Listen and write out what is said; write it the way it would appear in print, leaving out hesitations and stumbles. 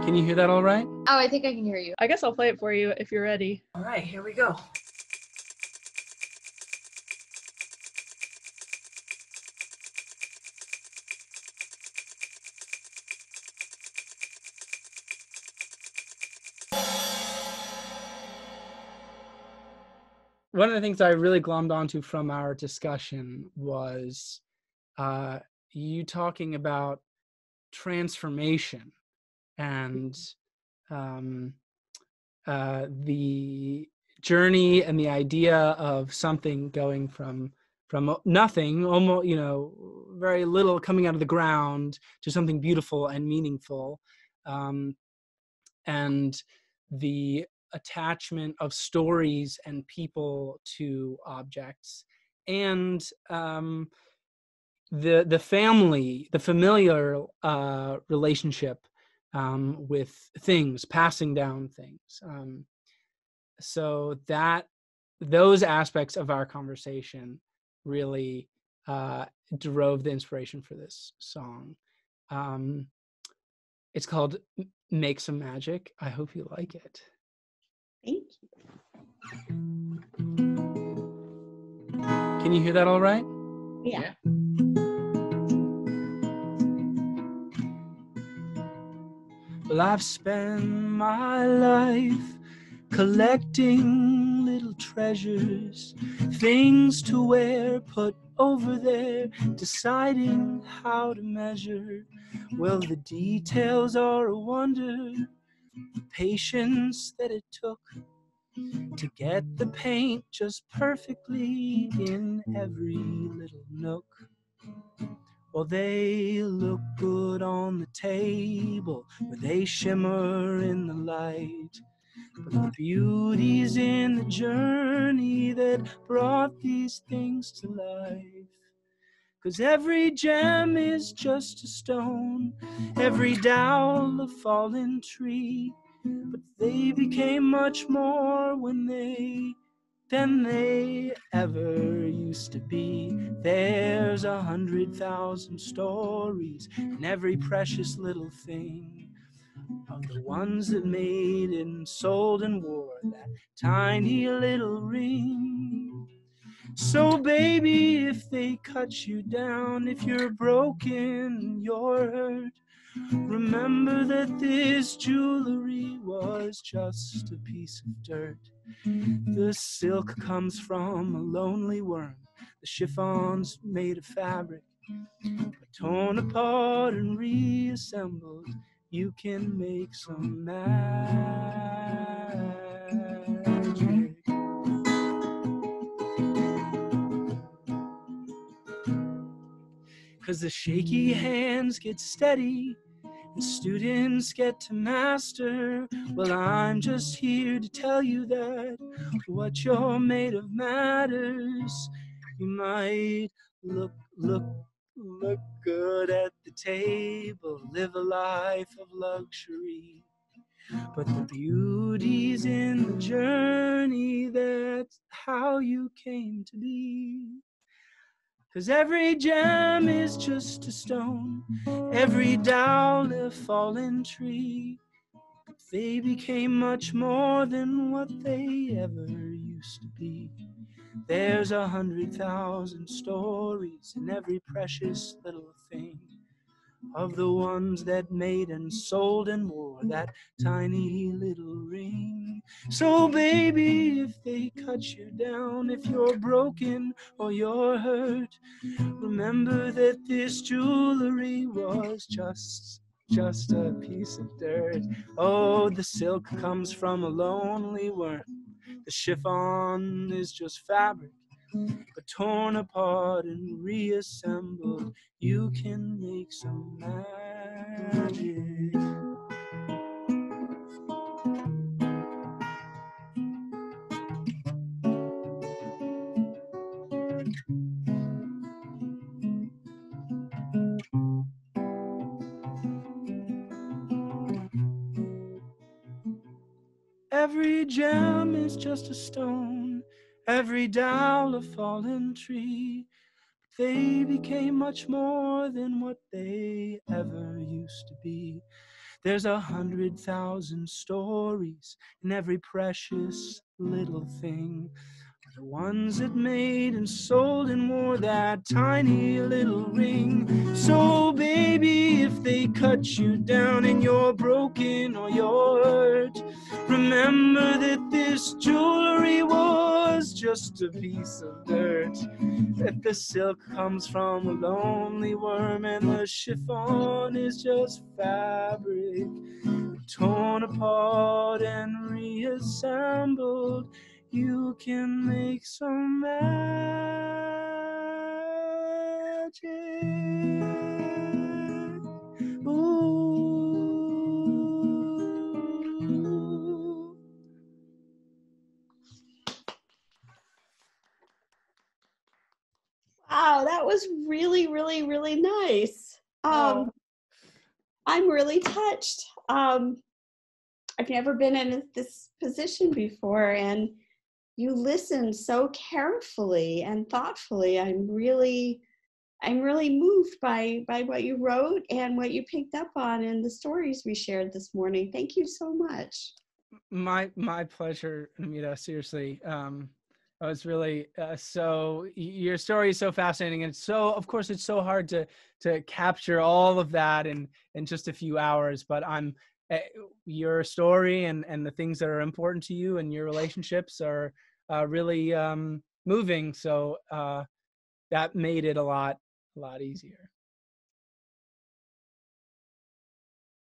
Can you hear that all right? Oh, I think I can hear you. I guess I'll play it for you if you're ready. All right, here we go. One of the things I really glommed onto from our discussion was you talking about transformation and the journey and the idea of something going from nothing, almost, very little coming out of the ground to something beautiful and meaningful, and the attachment of stories and people to objects, and the family, the familiar relationship with things, passing down things. So those aspects of our conversation really drove the inspiration for this song. It's called Make Some Magic. I hope you like it. Thank you. Can you hear that all right? Yeah. Well, I've spent my life collecting little treasures, things to wear, put over there, deciding how to measure. Well, the details are a wonder, the patience that it took to get the paint just perfectly in every little nook. Well, they look good on the table where they shimmer in the light, but the beauty's in the journey that brought these things to life. 'Cause every gem is just a stone, every dowel a fallen tree, but they became much more than they ever used to be. There's 100,000 stories in every precious little thing, of the ones that made and sold and wore that tiny little ring. So baby, if they cut you down, if you're broken, you're hurt, remember that this jewelry was just a piece of dirt. The silk comes from a lonely worm, the chiffon's made of fabric, but torn apart and reassembled, you can make some magic. 'Cause the shaky hands get steady and students get to master. Well, I'm just here to tell you that what you're made of matters. You might look good at the table, live a life of luxury, but the beauty's in the journey. That's how you came to be. 'Cause every gem is just a stone, every dowel a fallen tree, but they became much more than what they ever used to be. There's 100,000 stories in every precious little thing, of the ones that made and sold and wore that tiny little ring. So baby, if they cut you down, if you're broken or you're hurt, remember that this jewelry was just a piece of dirt. Oh, the silk comes from a lonely worm, the chiffon is just fabric, but torn apart and reassembled, you can make some magic. Every gem is just a stone, every dowel a fallen tree. They became much more than what they ever used to be. There's 100,000 stories in every precious little thing. The ones that made and sold and wore that tiny little ring. So baby, if they cut you down and you're broken or you're hurt, remember that this jewelry was just a piece of dirt. That the silk comes from a lonely worm and the chiffon is just fabric, torn apart and reassembled. You can make some magic. Ooh. Wow, that was really, really, really nice. Oh. I'm really touched. I've never been in this position before, and you listened so carefully and thoughtfully. I'm really moved by what you wrote and what you picked up on in the stories we shared this morning. Thank you so much. My pleasure, Namita. Seriously, I was really so. Your story is so fascinating, and so, of course, it's so hard to capture all of that in just a few hours. But your story and the things that are important to you and your relationships are really moving. So that made it a lot easier.